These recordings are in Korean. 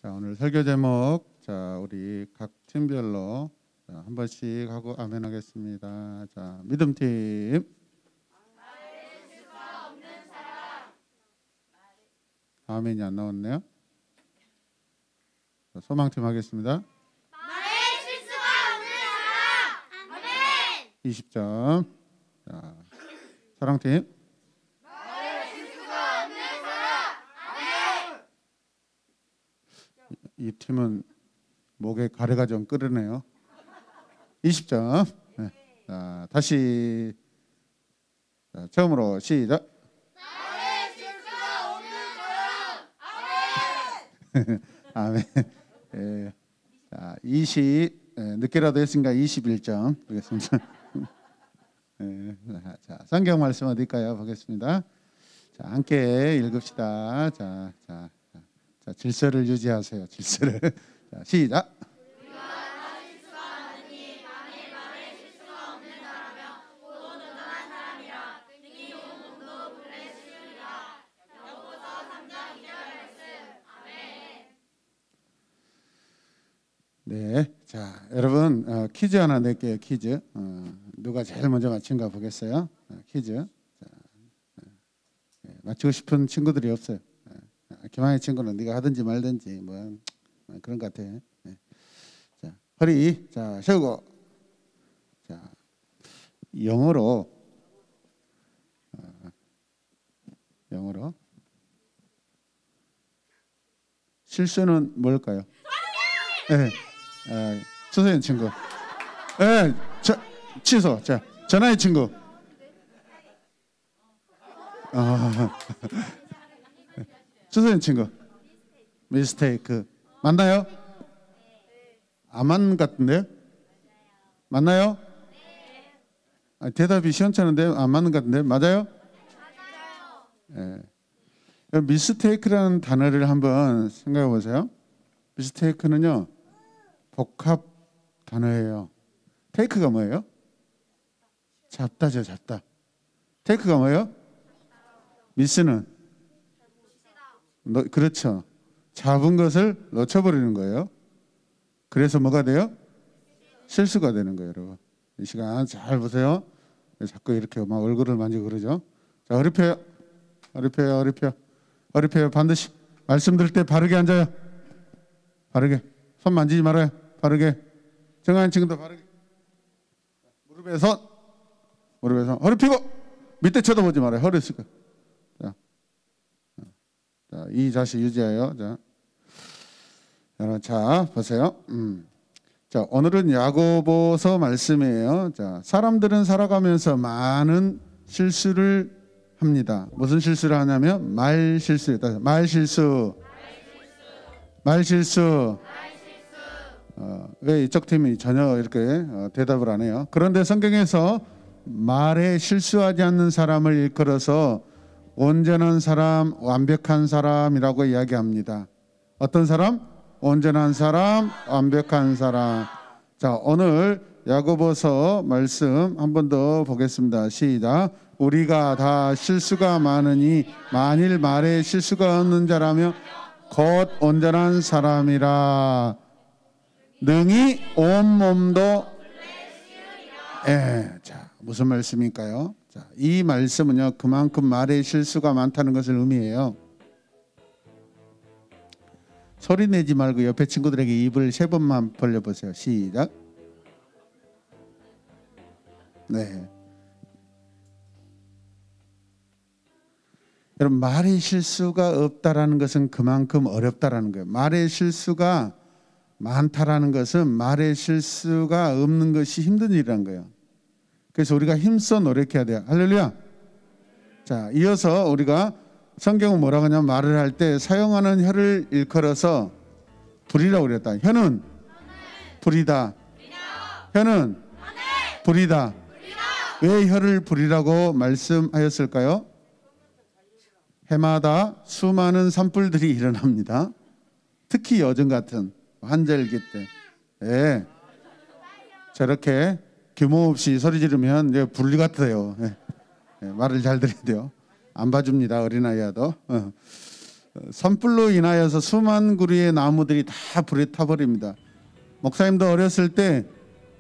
자, 오늘 설교 제목, 자, 우리 각 팀별로 한 번씩 하고 아멘 하겠습니다. 자, 믿음팀. 아멘이 안 나왔네요. 자, 소망팀 하겠습니다. 나의 실수가 없는 사람. 아멘. 20점. 자, 사랑팀. 나의 실수가 없는 사람. 아멘. 이 팀은 목에 가래가 좀 끓으네요. 20점. 네. 자, 다시. 자, 처음으로 시작. 나의 실수가 없는 사람. 아멘. 아멘. 예. 자, 20 늦게라도 했으니까 21점 보겠습니다. 예. 자, 성경 말씀 어딜까요? 보겠습니다. 자, 함께 읽읍시다. 자, 질서를 유지하세요. 질서를. 자, 시작. 네, 자, 여러분 퀴즈 하나 낼게요. 퀴즈. 누가 제일 먼저 맞힌가 보겠어요. 퀴즈. 자, 맞히고 싶은 친구들이 없어요. 김한희 친구는 네가 하든지 말든지 뭐 그런 것 같아. 자, 허리 자 세우고. 자, 영어로 실수는 뭘까요? 네. 수서연 친구. 네, 취소. 자, 전화의 친구. 수서연 친구. 미스테이크. 맞나요? 안 맞는 것 같은데요? 맞나요? 대답이 시원찮은데 안 맞는 것 같은데 맞아요? 네. 미스테이크라는 단어를 한번 생각해 보세요. 미스테이크는요 복합 단어예요. 테이크가 뭐예요? 잡다죠, 잡다. 테이크가 뭐예요? 미스는 그렇죠. 잡은 것을 놓쳐버리는 거예요. 그래서 뭐가 돼요? 실수가 되는 거예요, 여러분. 이 시간 잘 보세요. 자꾸 이렇게 막 얼굴을 만지고 그러죠. 자, 허리 펴요. 허리 펴요. 반드시 말씀 들을 때 바르게 앉아요. 바르게. 손 만지지 말아요. 바르게. 정한 친구도 바르게. 무릎에 손. 허리 펴고 밑에 쳐다보지 말아요. 허리 숙여. 자, 이 자세 유지해요. 자, 보세요. 자, 오늘은 야고보서 말씀이에요. 자, 사람들은 살아가면서 많은 실수를 합니다. 무슨 실수를 하냐면 말 실수다. 말 실수. 왜 이쪽 팀이 전혀 이렇게 대답을 안 해요? 그런데 성경에서 말에 실수하지 않는 사람을 일컬어서 온전한 사람, 완벽한 사람이라고 이야기합니다. 어떤 사람? 온전한 사람, 완벽한 사람. 자, 오늘 야고보서 말씀 한 번 더 보겠습니다. 시작. 우리가 다 실수가 많으니 만일 말에 실수가 없는 자라면 곧 온전한 사람이라. 능히 온 몸도 자, 무슨 말씀일까요? 자, 이 말씀은요 그만큼 말에 실수가 많다는 것을 의미해요. 소리 내지 말고 옆에 친구들에게 입을 3번만 벌려보세요. 시작. 네. 여러분, 말의 실수가 없다라는 것은 그만큼 어렵다라는 거예요. 말의 실수가 많다라는 것은 말의 실수가 없는 것이 힘든 일이라는 거예요. 그래서 우리가 힘써 노력해야 돼요. 할렐루야. 자, 이어서 우리가 성경은 뭐라고 하냐면 말을 할 때 사용하는 혀를 일컬어서 불이라고 그랬다. 혀는 불이다. 혀는 불이다. 왜 혀를 불이라고 말씀하였을까요? 해마다 수많은 산불들이 일어납니다. 특히 요즘 같은 환절기 때 저렇게 규모 없이 소리 지르면 이제 불리 같아요. 말을 잘 들어야 돼요. 안 봐줍니다. 어린아이야도. 산불로 인하여서 수만 그루의 나무들이 다 불에 타버립니다. 목사님도 어렸을 때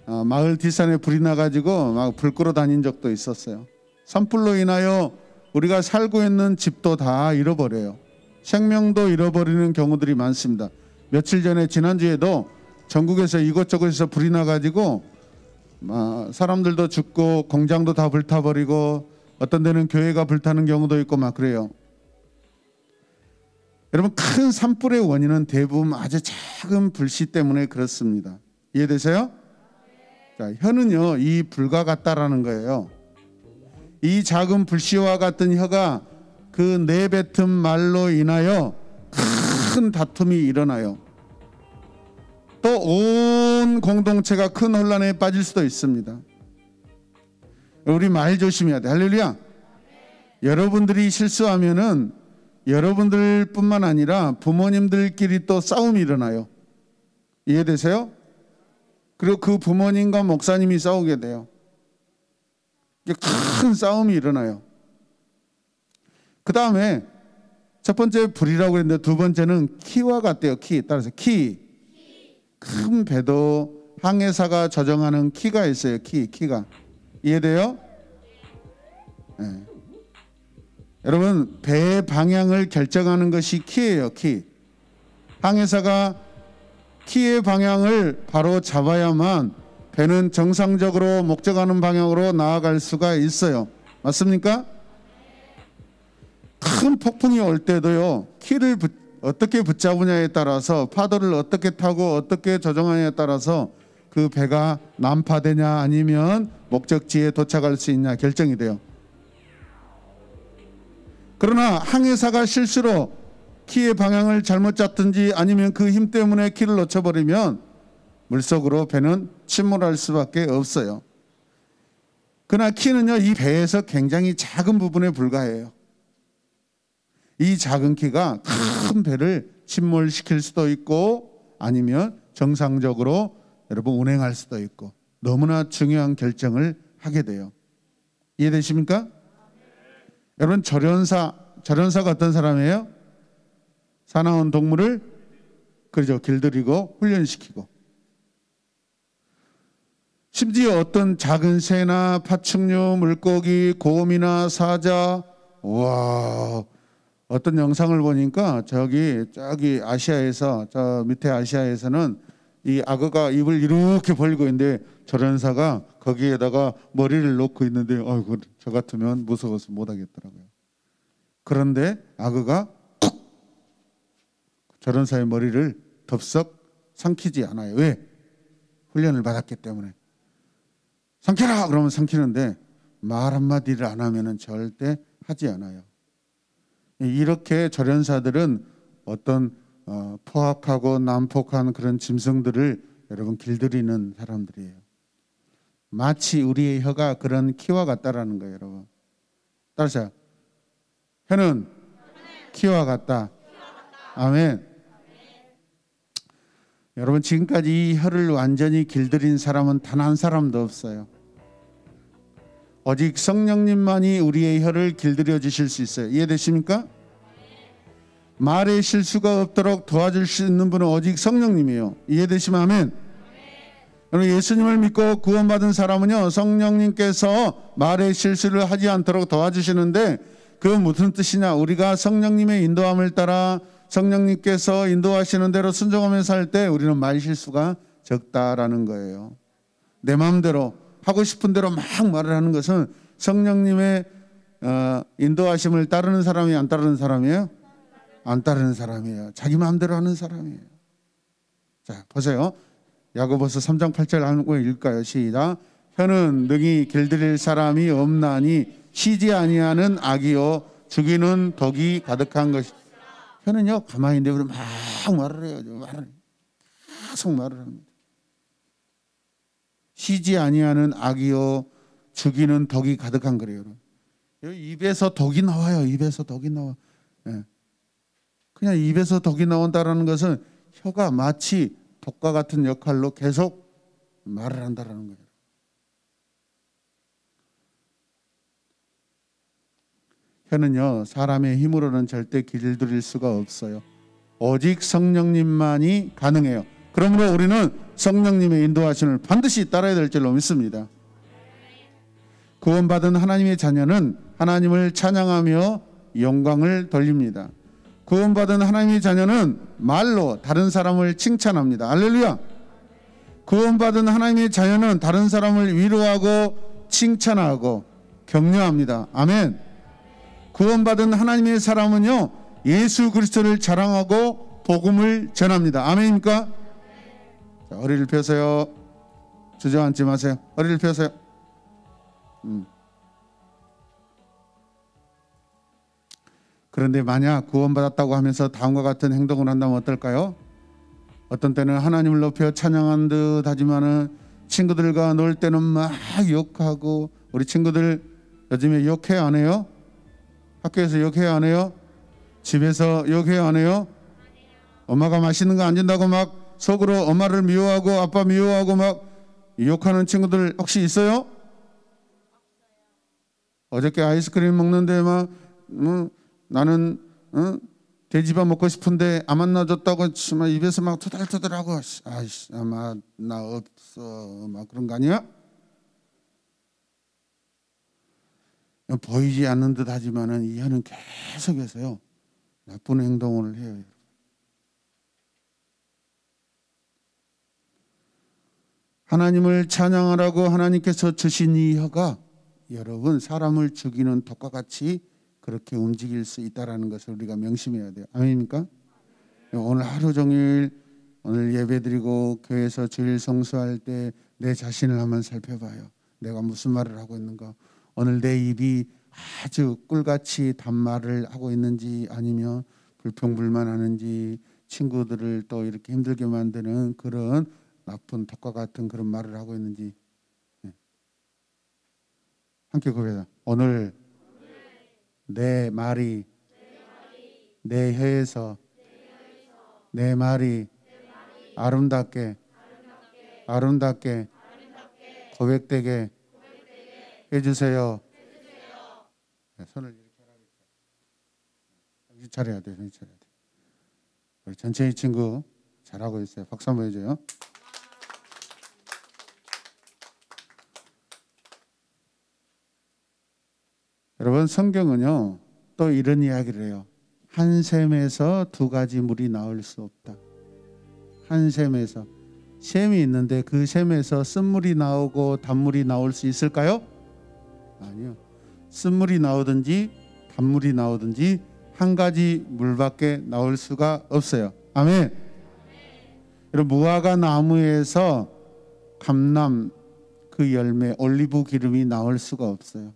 마을 뒷산에 불이 나가지고 막 불 끄러 다닌 적도 있었어요. 산불로 인하여 우리가 살고 있는 집도 다 잃어버려요. 생명도 잃어버리는 경우들이 많습니다. 며칠 전에 지난주에도 전국에서 이곳저곳에서 불이 나가지고 사람들도 죽고 공장도 다 불타버리고 어떤 데는 교회가 불타는 경우도 있고 막 그래요. 여러분, 큰 산불의 원인은 대부분 아주 작은 불씨 때문에 그렇습니다. 이해되세요? 자, 혀는요 이 불과 같다라는 거예요. 이 작은 불씨와 같은 혀가 그 내뱉은 말로 인하여 큰 다툼이 일어나요. 또 온 공동체가 큰 혼란에 빠질 수도 있습니다. 우리 말 조심해야 돼. 할렐루야. 여러분들이 실수하면은 여러분들뿐만 아니라 부모님들끼리 또 싸움이 일어나요. 이해되세요? 그리고 그 부모님과 목사님이 싸우게 돼요. 큰 싸움이 일어나요. 그 다음에 첫 번째 불이라고 했는데 두 번째는 키와 같대요. 키. 따라서 키. 큰 배도 항해사가 조정하는 키가 있어요. 키가. 이해돼요? 네. 여러분, 배의 방향을 결정하는 것이 키예요. 키. 항해사가 키의 방향을 바로 잡아야만 배는 정상적으로 목적하는 방향으로 나아갈 수가 있어요. 맞습니까? 큰 폭풍이 올 때도요, 키를 어떻게 붙잡느냐에 따라서, 파도를 어떻게 타고 어떻게 조정하냐에 따라서 그 배가 난파되냐 아니면 목적지에 도착할 수 있냐 결정이 돼요. 그러나 항해사가 실수로 키의 방향을 잘못 잡든지 아니면 그 힘 때문에 키를 놓쳐버리면 물속으로 배는 침몰할 수밖에 없어요. 그러나 키는요, 이 배에서 굉장히 작은 부분에 불과해요. 이 작은 키가 큰 배를 침몰시킬 수도 있고 아니면 정상적으로 여러분 운행할 수도 있고 너무나 중요한 결정을 하게 돼요. 이해되십니까? 여러분, 조련사가 어떤 사람이에요? 사나운 동물을 그렇죠, 길들이고 훈련시키고, 심지어 어떤 작은 새나 파충류, 물고기, 곰이나 사자, 와, 어떤 영상을 보니까 저기 아시아에서, 저 밑에 아시아에서는 이 악어가 입을 이렇게 벌리고 있는데 조련사가 거기에다가 머리를 놓고 있는데 아이고, 저 같으면 무서워서 못 하겠더라고요. 그런데 악어가 툭 조련사의 머리를 덥석 삼키지 않아요. 왜? 훈련을 받았기 때문에. 삼켜라 그러면 삼키는데 말 한마디를 안 하면은 절대 하지 않아요. 이렇게 조련사들은 어떤 포악하고 난폭한 그런 짐승들을 여러분 길들이는 사람들이에요. 마치 우리의 혀가 그런 키와 같다라는 거예요, 여러분. 따라서 혀는 키와 같다. 아멘. 여러분, 지금까지 이 혀를 완전히 길들인 사람은 단 한 사람도 없어요. 오직 성령님만이 우리의 혀를 길들여 주실 수 있어요. 이해되십니까? 말에 실수가 없도록 도와줄 수 있는 분은 오직 성령님이에요. 이해되시면 아멘. 여러분, 예수님을 믿고 구원받은 사람은요, 성령님께서 말에 실수를 하지 않도록 도와주시는데 그건 무슨 뜻이냐? 우리가 성령님의 인도함을 따라 성령님께서 인도하시는 대로 순종하며 살 때 우리는 말 실수가 적다라는 거예요. 내 마음대로 하고 싶은 대로 막 말을 하는 것은 성령님의 인도하심을 따르는 사람이 안 따르는 사람이에요? 안 따르는 사람이에요. 자기 마음대로 하는 사람이에요. 자, 보세요. 야고보서 3장 8절 한번 읽을까요? 시작. 혀는 능히 길들일 사람이 없나니 쉬지 아니하는 악이요 죽이는 독이 가득한 것이. 혀는요, 가만히 있는데 우리 막 말을 해요. 계속 말을 합니다. 쉬지 아니하는 악이요 죽이는 독이 가득한 거래요. 입에서 독이 나와요. 입에서 독이 나와. 예. 그냥 입에서 독이 나온다는 것은 혀가 마치 독과 같은 역할로 계속 말을 한다는 거예요. 혀는요 사람의 힘으로는 절대 길들일 수가 없어요. 오직 성령님만이 가능해요. 그러므로 우리는 성령님의 인도하심을 반드시 따라야 될 줄로 믿습니다. 구원받은 하나님의 자녀는 하나님을 찬양하며 영광을 돌립니다. 구원받은 하나님의 자녀는 말로 다른 사람을 칭찬합니다. 할렐루야. 구원받은 하나님의 자녀는 다른 사람을 위로하고 칭찬하고 격려합니다. 아멘. 구원받은 하나님의 사람은요 예수 그리스도를 자랑하고 복음을 전합니다. 아멘입니까? 자, 허리를 펴세요. 주저앉지 마세요. 허리를 펴세요. 그런데 만약 구원받았다고 하면서 다음과 같은 행동을 한다면 어떨까요? 어떤 때는 하나님을 높여 찬양한 듯 하지만은 친구들과 놀 때는 막 욕하고, 우리 친구들 요즘에 욕해요 안 해요? 학교에서 욕해요 안 해요? 집에서 욕해요 안 해요? 엄마가 맛있는 거 안 준다고 막 속으로 엄마를 미워하고 아빠 미워하고 막 욕하는 친구들 혹시 있어요? 어저께 아이스크림 먹는데 막 나는 돼지밥 먹고 싶은데 안 만나줬다고 입에서 막 투덜투덜하고 아이씨 아마 나 없어 막 그런 거 아니야? 보이지 않는 듯 하지만은 이 혀는 계속해서요 나쁜 행동을 해요. 하나님을 찬양하라고 하나님께서 주신 이 혀가 여러분 사람을 죽이는 독과 같이 그렇게 움직일 수 있다라는 것을 우리가 명심해야 돼요. 아멘입니까? 오늘 하루 종일 오늘 예배드리고 교회에서 주일 성수할 때 내 자신을 한번 살펴봐요. 내가 무슨 말을 하고 있는가? 오늘 내 입이 아주 꿀같이 단말을 하고 있는지 아니면 불평불만하는지 친구들을 또 이렇게 힘들게 만드는 그런 나쁜 덕과 같은 그런 말을 하고 있는지 함께 고백하자. 오늘 내 말이 내 혀에서 내 말이 아름답게 고백되게 해주세요. 손을 이렇게 하라고 정신 차려야 돼. 정신 차려야 돼. 우리 전체의 친구 잘하고 있어요. 박수 한번 해줘요. 여러분 성경은요 또 이런 이야기를 해요. 한 샘에서 두 가지 물이 나올 수 없다. 한 샘에서 샘이 있는데 그 샘에서 쓴물이 나오고 단물이 나올 수 있을까요? 아니요. 쓴물이 나오든지 단물이 나오든지 한 가지 물밖에 나올 수가 없어요. 아멘. 여러분 무화과 나무에서 감람 그 열매 올리브 기름이 나올 수가 없어요.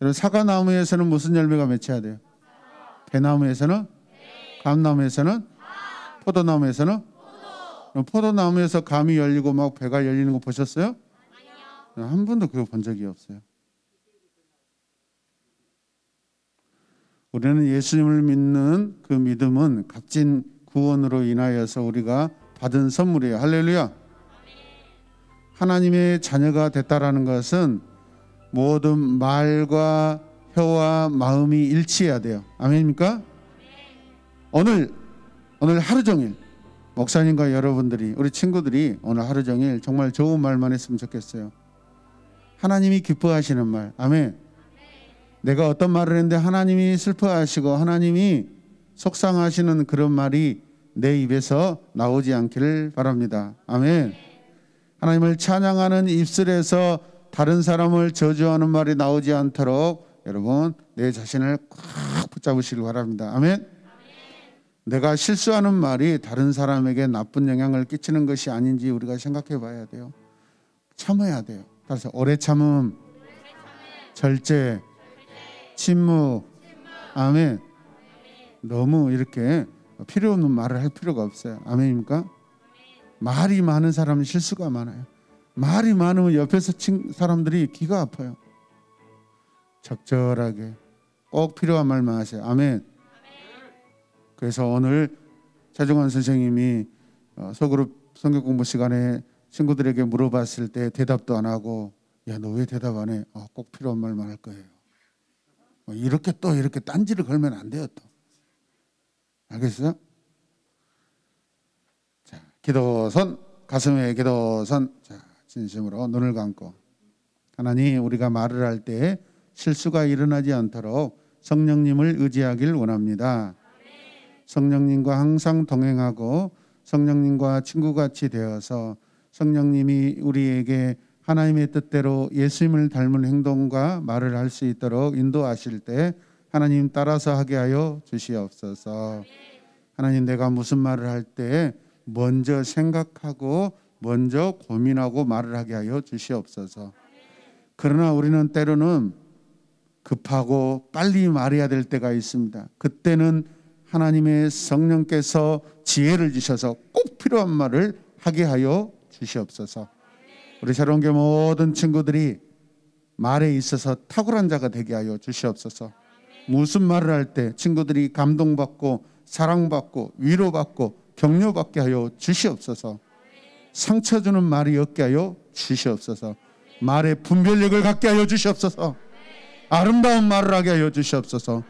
여러분 사과나무에서는 무슨 열매가 맺혀야 돼요? 배나무에서는? 감나무에서는? 포도나무에서는? 포도나무에서 감이 열리고 막 배가 열리는 거 보셨어요? 한 번도 그거 본 적이 없어요. 우리는 예수님을 믿는 그 믿음은 값진 구원으로 인하여서 우리가 받은 선물이에요. 할렐루야. 하나님의 자녀가 됐다라는 것은 모든 말과 혀와 마음이 일치해야 돼요. 아멘입니까? 오늘 하루 종일 목사님과 여러분들이 우리 친구들이 오늘 하루 종일 정말 좋은 말만 했으면 좋겠어요. 하나님이 기뻐하시는 말. 아멘. 내가 어떤 말을 했는데 하나님이 슬퍼하시고 하나님이 속상하시는 그런 말이 내 입에서 나오지 않기를 바랍니다. 아멘. 하나님을 찬양하는 입술에서 다른 사람을 저주하는 말이 나오지 않도록 여러분 내 자신을 꽉 붙잡으시길 바랍니다. 아멘. 내가 실수하는 말이 다른 사람에게 나쁜 영향을 끼치는 것이 아닌지 우리가 생각해 봐야 돼요. 참아야 돼요. 따라서 오래 참음, 절제, 침묵. 아멘. 너무 이렇게 필요 없는 말을 할 필요가 없어요. 아멘입니까? 말이 많은 사람은 실수가 많아요. 말이 많으면 옆에서 사람들이 귀가 아파요. 적절하게 꼭 필요한 말만 하세요. 아멘. 그래서 오늘 차종환 선생님이 소그룹 성경 공부 시간에 친구들에게 물어봤을 때 대답도 안 하고 야, 너 왜 대답 안 해? 꼭 필요한 말만 할 거예요. 뭐 이렇게 또 이렇게 딴지를 걸면 안 돼요. 또 알겠어요? 자, 기도선, 가슴에 기도선. 자, 진심으로 눈을 감고 하나님, 우리가 말을 할 때 실수가 일어나지 않도록 성령님을 의지하길 원합니다. 성령님과 항상 동행하고 성령님과 친구같이 되어서 성령님이 우리에게 하나님의 뜻대로 예수님을 닮은 행동과 말을 할 수 있도록 인도하실 때 하나님 따라서 하게 하여 주시옵소서. 하나님, 내가 무슨 말을 할 때 먼저 생각하고 먼저 고민하고 말을 하게 하여 주시옵소서. 그러나 우리는 때로는 급하고 빨리 말해야 될 때가 있습니다. 그때는 하나님의 성령께서 지혜를 주셔서 꼭 필요한 말을 하게 하여 주시옵소서. 우리 새로운교회 모든 친구들이 말에 있어서 탁월한 자가 되게 하여 주시옵소서. 무슨 말을 할 때 친구들이 감동받고 사랑받고 위로받고 격려받게 하여 주시옵소서. 상처 주는 말이 없게 하여 주시옵소서. 말의 분별력을 갖게 하여 주시옵소서. 아름다운 말을 하게 하여 주시옵소서.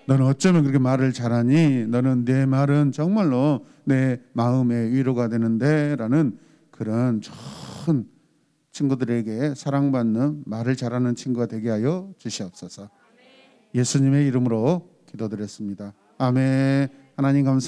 너는 어쩌면 그렇게 말을 잘하니? 너는 내 말은 정말로 내 마음의 위로가 되는데 라는 그런 좋은 친구들에게 사랑받는 말을 잘하는 친구가 되게 하여 주시옵소서. 예수님의 이름으로 기도드렸습니다. 아멘. 하나님 감사합니다.